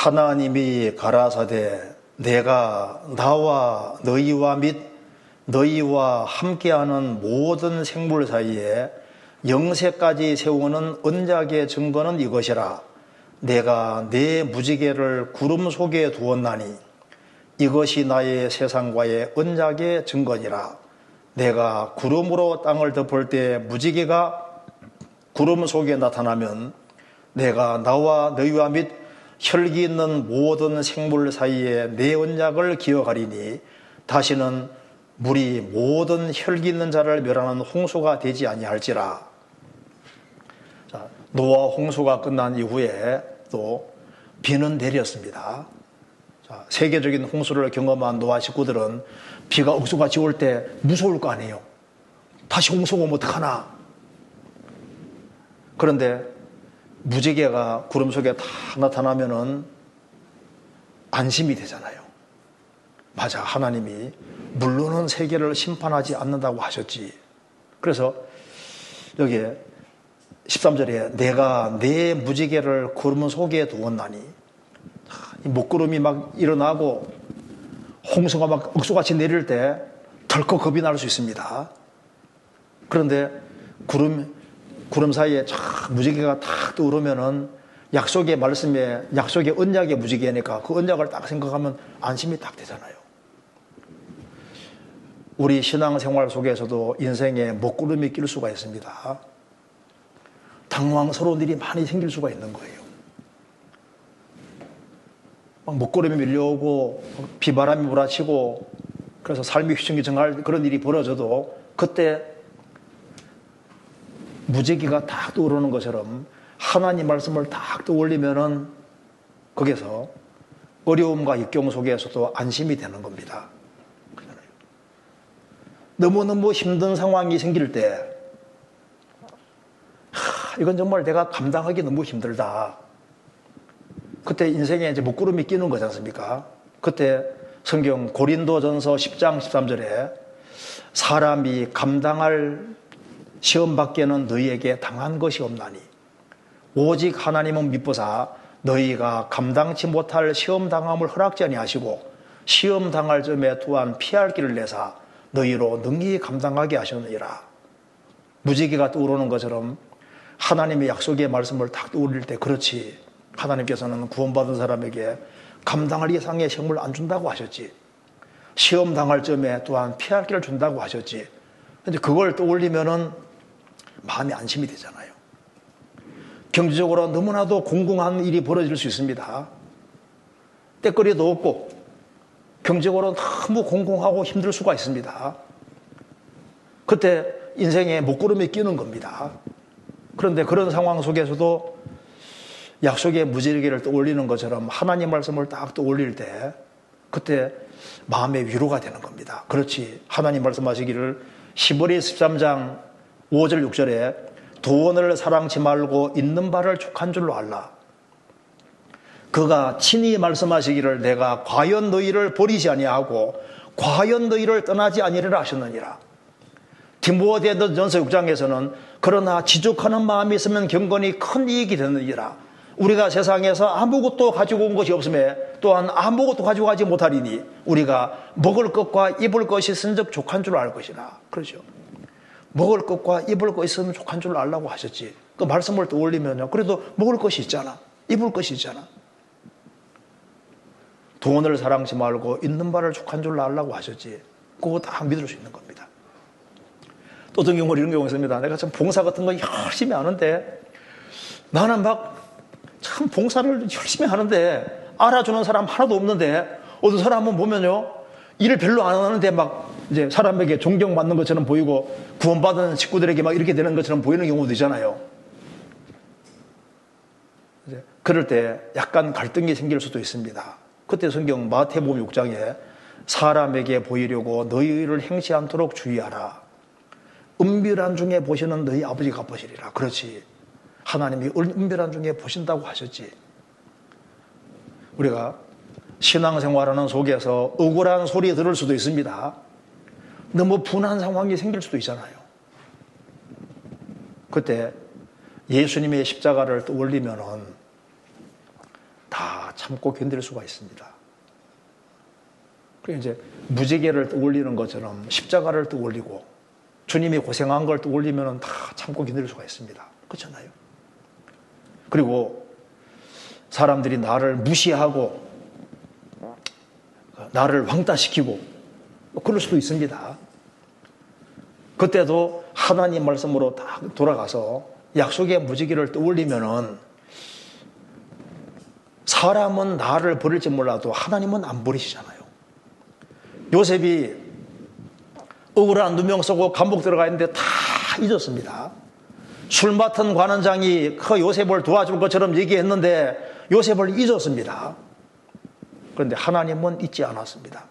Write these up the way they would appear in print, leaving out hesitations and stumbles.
하나님이 가라사대 내가 나와 너희와 및 너희와 함께하는 모든 생물 사이에 영세까지 세우는 언약의 증거는 이것이라. 내가 내 무지개를 구름 속에 두었나니 이것이 나의 세상과의 언약의 증거니라. 내가 구름으로 땅을 덮을 때 무지개가 구름 속에 나타나면 내가 나와 너희와 및 혈기 있는 모든 생물 사이에 내 언약을 기억하리니 다시는 물이 모든 혈기 있는 자를 멸하는 홍수가 되지 아니할지라. 자, 노아 홍수가 끝난 이후에 또 비는 내렸습니다. 자, 세계적인 홍수를 경험한 노아 식구들은 비가 억수같이 올 때 무서울 거 아니에요. 다시 홍수가 오면 어떡하나. 그런데 무지개가 구름 속에 다 나타나면은 안심이 되잖아요. 맞아, 하나님이 물로는 세계를 심판하지 않는다고 하셨지. 그래서 여기에 13절에 내가 내 무지개를 구름 속에 두었나니, 먹구름이 막 일어나고 홍수가 막 억수같이 내릴 때 덜컥 겁이 날 수 있습니다. 그런데 구름 사이에 쫙 무지개가 탁 떠오르면은 약속의 말씀에, 약속의 언약의 무지개니까 그 언약을 딱 생각하면 안심이 딱 되잖아요. 우리 신앙생활 속에서도 인생에 먹구름이 낄 수가 있습니다. 당황스러운 일이 많이 생길 수가 있는 거예요. 막 먹구름이 밀려오고 비바람이 몰아치고 그래서 삶이 휘청휘청할 그런 일이 벌어져도 그때 무지개가 딱 떠오르는 것처럼 하나님 말씀을 딱 떠올리면은 거기서 어려움과 역경 속에서도 안심이 되는 겁니다. 너무너무 힘든 상황이 생길 때 이건 정말 내가 감당하기 너무 힘들다. 그때 인생에 이제 먹구름이 끼는 거지 않습니까? 그때 성경 고린도전서 10장 13절에 사람이 감당할 시험밖에는 너희에게 당한 것이 없나니 오직 하나님은 미쁘사 너희가 감당치 못할 시험당함을 허락지 아니하시고 시험당할 점에 또한 피할 길을 내사 너희로 능히 감당하게 하셨느니라. 무지개가 떠오르는 것처럼 하나님의 약속의 말씀을 딱 떠올릴 때 그렇지, 하나님께서는 구원받은 사람에게 감당할 이상의 시험을 안 준다고 하셨지, 시험당할 점에 또한 피할 길을 준다고 하셨지. 근데 그걸 떠올리면은 마음이 안심이 되잖아요. 경제적으로 너무나도 공공한 일이 벌어질 수 있습니다. 때거리도 없고 경제적으로 너무 공공하고 힘들 수가 있습니다. 그때 인생에 먹구름이 끼는 겁니다. 그런데 그런 상황 속에서도 약속의 무지개를 떠올리는 것처럼 하나님 말씀을 딱 떠올릴 때 그때 마음의 위로가 되는 겁니다. 그렇지, 하나님 말씀하시기를 히브리 13장 5절 6절에 돈을 사랑치 말고 있는 바를 족한 줄로 알라. 그가 친히 말씀하시기를 내가 과연 너희를 버리지 아니하고 과연 너희를 떠나지 아니리라 하셨느니라. 디모데전서 6장에서는 그러나 지족하는 마음이 있으면 경건이 큰 이익이 되느니라. 우리가 세상에서 아무것도 가지고 온 것이 없음에 또한 아무것도 가지고 가지 못하리니 우리가 먹을 것과 입을 것이 있은즉 족한 줄 알 것이라. 그렇죠. 먹을 것과 입을 것이 있으면 족한 줄 알라고 하셨지. 그 말씀을 떠올리면요, 그래도 먹을 것이 있잖아, 입을 것이 있잖아. 돈을 사랑치 말고 있는 바를 족한 줄 알라고 하셨지. 그거 다 믿을 수 있는 겁니다. 또 어떤 경우 이런 경우가 있습니다. 내가 참 봉사 같은 거 열심히 하는데 나는 막 참 봉사를 열심히 하는데 알아주는 사람 하나도 없는데 어떤 사람은 보면요, 일을 별로 안 하는데 막 이제 사람에게 존경받는 것처럼 보이고 구원받은 식구들에게 막 이렇게 되는 것처럼 보이는 경우도 있잖아요. 이제 그럴 때 약간 갈등이 생길 수도 있습니다. 그때 성경 마태복음 6장에 사람에게 보이려고 너희를 행치 않도록 주의하라. 은밀한 중에 보시는 너희 아버지가 보시리라. 그렇지, 하나님이 은밀한 중에 보신다고 하셨지. 우리가 신앙생활하는 속에서 억울한 소리 들을 수도 있습니다. 너무 분한 상황이 생길 수도 있잖아요. 그때 예수님의 십자가를 떠올리면은 다 참고 견딜 수가 있습니다. 그래서 이제 무지개를 떠올리는 것처럼 십자가를 떠올리고 주님이 고생한 걸 떠올리면 다 참고 견딜 수가 있습니다. 그렇잖아요. 그리고 사람들이 나를 무시하고 나를 왕따시키고 그럴 수도 있습니다. 그때도 하나님 말씀으로 다 돌아가서 약속의 무지개를 떠올리면은 사람은 나를 버릴지 몰라도 하나님은 안 버리시잖아요. 요셉이 억울한 누명 쓰고 감옥 들어가 있는데 다 잊었습니다. 술 맡은 관원장이 그 요셉을 도와줄 것처럼 얘기했는데 요셉을 잊었습니다. 그런데 하나님은 잊지 않았습니다.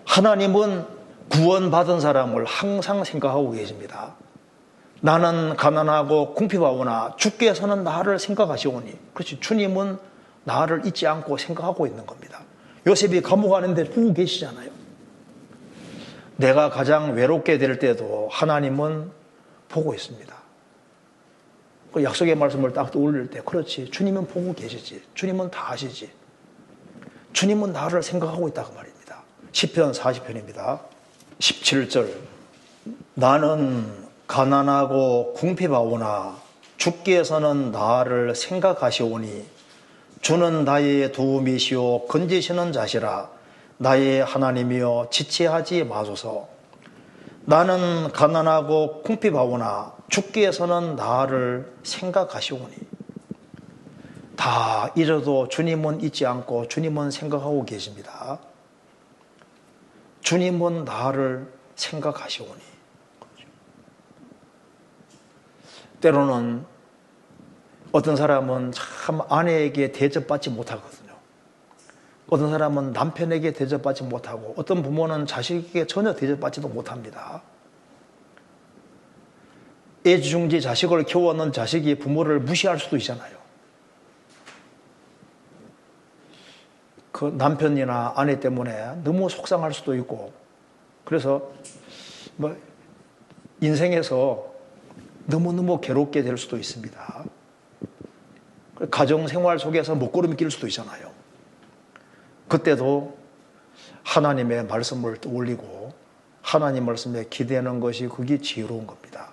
하나님은 구원받은 사람을 항상 생각하고 계십니다. 나는 가난하고 궁핍하오나 주께서는 나를 생각하시오니. 그렇지, 주님은 나를 잊지 않고 생각하고 있는 겁니다. 요셉이 감옥 안에 보고 계시잖아요. 내가 가장 외롭게 될 때도 하나님은 보고 있습니다. 그 약속의 말씀을 딱 떠올릴 때, 그렇지, 주님은 보고 계시지, 주님은 다 아시지, 주님은 나를 생각하고 있다고 말입니다. 시편 40편입니다 17절. 나는 가난하고 궁핍하오나 주께서는 나를 생각하시오니 주는 나의 도움이시오 건지시는 자시라. 나의 하나님이여 지체하지 마소서. 나는 가난하고 궁핍하오나 주께서는 나를 생각하시오니. 다 잊어도 주님은 잊지 않고 주님은 생각하고 계십니다. 주님은 나를 생각하시오니. 때로는 어떤 사람은 참 아내에게 대접받지 못하거든요. 어떤 사람은 남편에게 대접받지 못하고 어떤 부모는 자식에게 전혀 대접받지도 못합니다. 애지중지 자식을 키워놓은 자식이 부모를 무시할 수도 있잖아요. 그 남편이나 아내 때문에 너무 속상할 수도 있고, 그래서 뭐 인생에서 너무너무 괴롭게 될 수도 있습니다. 가정생활 속에서 먹구름이 낄 수도 있잖아요. 그때도 하나님의 말씀을 떠올리고 하나님 말씀에 기대는 것이 그게 지혜로운 겁니다.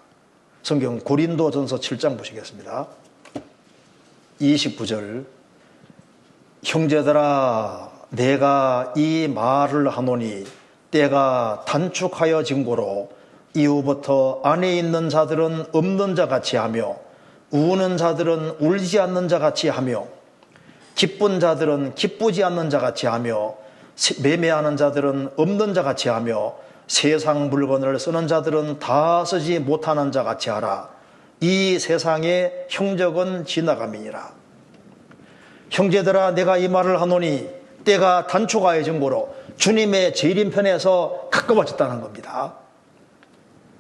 성경 고린도전서 7장 보시겠습니다. 29절. 형제들아 내가 이 말을 하노니 때가 단축하여 진고로 이후부터 안에 있는 자들은 없는 자 같이 하며 우는 자들은 울지 않는 자 같이 하며 기쁜 자들은 기쁘지 않는 자 같이 하며 매매하는 자들은 없는 자 같이 하며 세상 물건을 쓰는 자들은 다 쓰지 못하는 자 같이 하라. 이 세상의 형적은 지나감이니라. 형제들아 내가 이 말을 하노니 때가 단축하여진 고로 주님의 재림편에서 가까워졌다는 겁니다.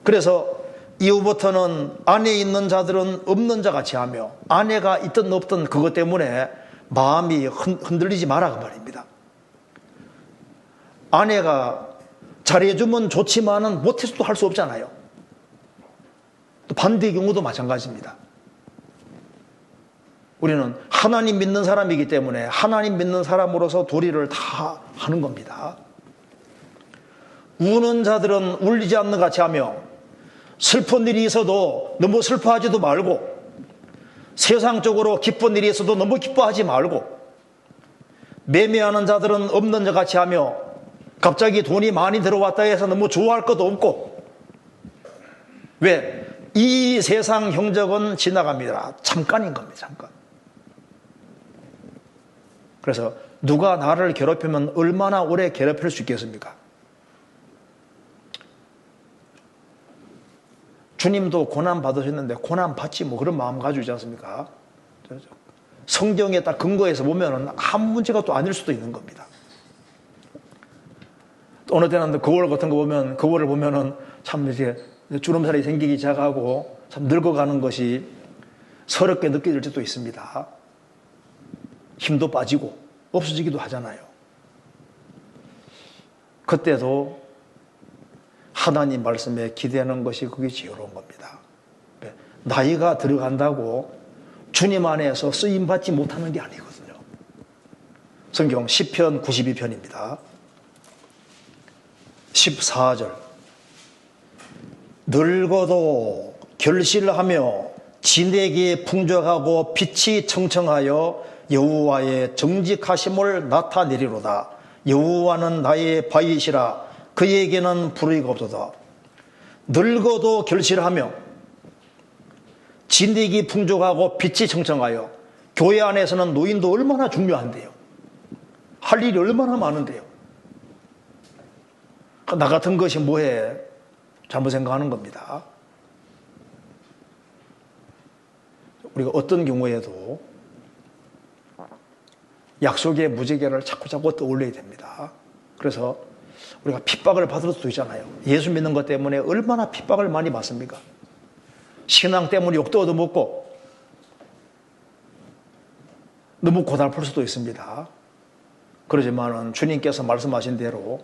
그래서 이후부터는 안에 있는 자들은 없는 자 같이 하며, 아내가 있든 없든 그것 때문에 마음이 흔들리지 마라 그 말입니다. 아내가 잘해주면 좋지만은 못해서도 할 수 없잖아요. 또 반대의 경우도 마찬가지입니다. 우리는 하나님 믿는 사람이기 때문에 하나님 믿는 사람으로서 도리를 다 하는 겁니다. 우는 자들은 울리지 않는 같이 하며, 슬픈 일이 있어도 너무 슬퍼하지도 말고, 세상적으로 기쁜 일이 있어도 너무 기뻐하지 말고, 매매하는 자들은 없는 자 같이 하며, 갑자기 돈이 많이 들어왔다 해서 너무 좋아할 것도 없고. 왜? 이 세상 형적은 지나갑니다. 잠깐인 겁니다. 잠깐. 그래서 누가 나를 괴롭히면 얼마나 오래 괴롭힐 수 있겠습니까? 주님도 고난 받으셨는데 고난 받지 뭐 그런 마음 가지고 있지 않습니까? 성경에 딱 근거해서 보면은 아무 문제가 또 아닐 수도 있는 겁니다. 또 어느 때는 거울 같은 거 보면, 거울을 보면은 참 이제 주름살이 생기기 시작하고 참 늙어가는 것이 서럽게 느껴질 때도 있습니다. 힘도 빠지고 없어지기도 하잖아요. 그때도 하나님 말씀에 기대는 것이 그게 지혜로운 겁니다. 나이가 들어간다고 주님 안에서 쓰임받지 못하는 게 아니거든요. 성경 10편 92편입니다. 14절. 늙어도 결실하며 진액이 풍족하고 빛이 청청하여 여호와의 정직하심을 나타내리로다. 여호와는 나의 바위시라 그에게는 불의가 없도다. 늙어도 결실하며 진액이 풍족하고 빛이 청청하여. 교회 안에서는 노인도 얼마나 중요한데요. 할 일이 얼마나 많은데요. 나 같은 것이 뭐해? 잘못 생각하는 겁니다. 우리가 어떤 경우에도 약속의 무지개를 자꾸 떠올려야 됩니다. 그래서 우리가 핍박을 받을 수도 있잖아요. 예수 믿는 것 때문에 얼마나 핍박을 많이 받습니까? 신앙 때문에 욕도 얻어먹고 너무 고달플 수도 있습니다. 그러지만은 주님께서 말씀하신 대로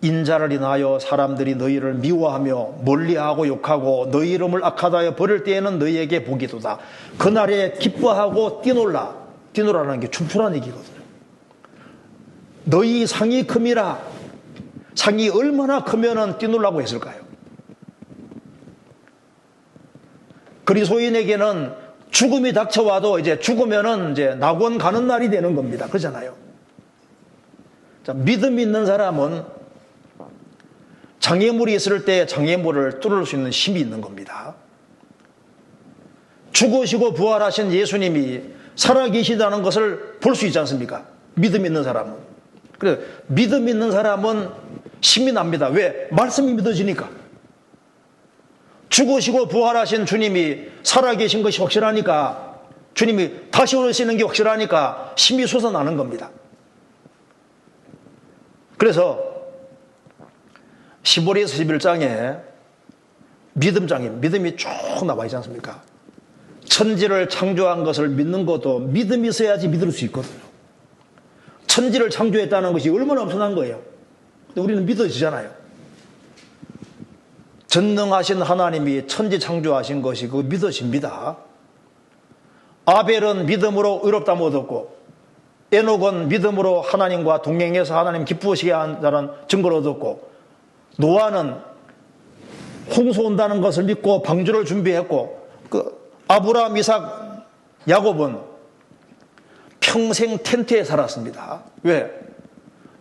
인자를 인하여 사람들이 너희를 미워하며 멀리하고 욕하고 너희 이름을 악하다하여 버릴 때에는 너희에게 복이 도다. 그날에 기뻐하고 뛰놀라. 뛰놀라는 게 춤추라는 얘기거든요. 너희 상이 큼이라. 상이 얼마나 크면은 뛰놀라고 했을까요? 그리스도인에게는 죽음이 닥쳐와도 이제 죽으면은 이제 낙원 가는 날이 되는 겁니다. 그렇잖아요. 자, 믿음 있는 사람은 장애물이 있을 때 장애물을 뚫을 수 있는 힘이 있는 겁니다. 죽으시고 부활하신 예수님이 살아계시다는 것을 볼 수 있지 않습니까? 믿음 있는 사람은. 그래서 믿음 있는 사람은 힘이 납니다. 왜? 말씀이 믿어지니까. 죽으시고 부활하신 주님이 살아계신 것이 확실하니까, 주님이 다시 오시는 게 확실하니까 힘이 솟아나는 겁니다. 그래서 15에서 11장에 믿음이 쭉 나와 있지 않습니까? 천지를 창조한 것을 믿는 것도 믿음이 있어야지 믿을 수 있거든요. 천지를 창조했다는 것이 얼마나 엄청난 거예요. 근데 우리는 믿어지잖아요. 전능하신 하나님이 천지 창조하신 것이 그 믿어집니다. 아벨은 믿음으로 의롭다함을 얻었고, 에녹은 믿음으로 하나님과 동행해서 하나님 기쁘시게 한다는 증거를 얻었고, 노아는 홍수 온다는 것을 믿고 방주를 준비했고, 아브라함, 이삭, 야곱은 평생 텐트에 살았습니다. 왜?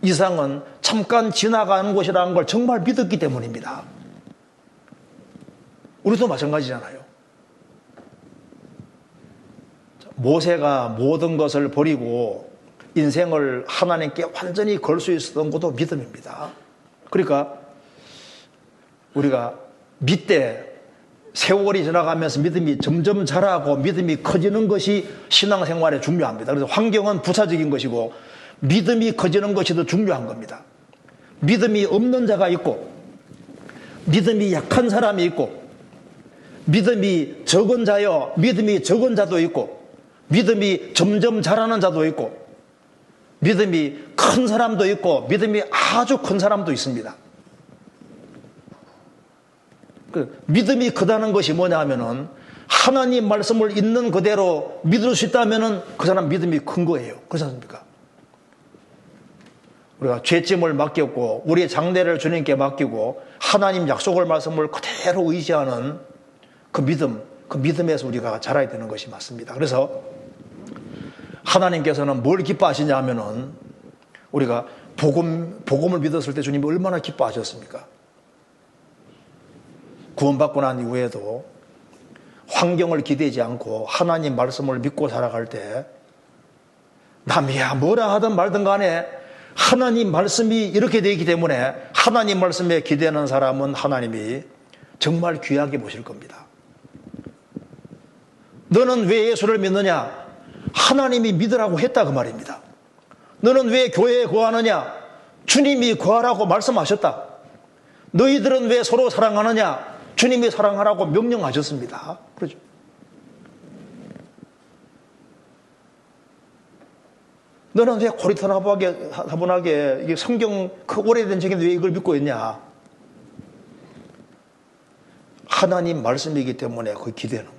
이상은 잠깐 지나가는 곳이라는 걸 정말 믿었기 때문입니다. 우리도 마찬가지잖아요. 모세가 모든 것을 버리고 인생을 하나님께 완전히 걸 수 있었던 것도 믿음입니다. 그러니까 우리가 믿되 세월이 지나가면서 믿음이 점점 자라고 믿음이 커지는 것이 신앙생활에 중요합니다. 그래서 환경은 부차적인 것이고 믿음이 커지는 것이 더 중요한 겁니다. 믿음이 없는 자가 있고, 믿음이 약한 사람이 있고, 믿음이 적은 자여 믿음이 적은 자도 있고, 믿음이 점점 자라는 자도 있고, 믿음이 큰 사람도 있고, 믿음이 아주 큰 사람도 있습니다. 믿음이 크다는 것이 뭐냐 하면은 하나님 말씀을 있는 그대로 믿을 수 있다면은 그 사람 믿음이 큰 거예요. 그렇지 않습니까? 우리가 죄짐을 맡겼고 우리의 장래를 주님께 맡기고 하나님 약속을 말씀을 그대로 의지하는 그 믿음에서 우리가 자라야 되는 것이 맞습니다. 그래서 하나님께서는 뭘 기뻐하시냐 하면은 우리가 복음을 믿었을 때 주님이 얼마나 기뻐하셨습니까? 구원받고 난 이후에도 환경을 기대지 않고 하나님 말씀을 믿고 살아갈 때 남이야 뭐라 하든 말든 간에 하나님 말씀이 이렇게 되기 때문에 하나님 말씀에 기대는 사람은 하나님이 정말 귀하게 보실 겁니다. 너는 왜 예수를 믿느냐? 하나님이 믿으라고 했다 그 말입니다. 너는 왜 교회에 거하느냐? 주님이 거하라고 말씀하셨다. 너희들은 왜 서로 사랑하느냐? 주님이 사랑하라고 명령하셨습니다. 그렇죠? 너는 왜 고리타분하게 이게 성경 그 오래된 책인데 왜 이걸 믿고 있냐? 하나님 말씀이기 때문에 그 기대는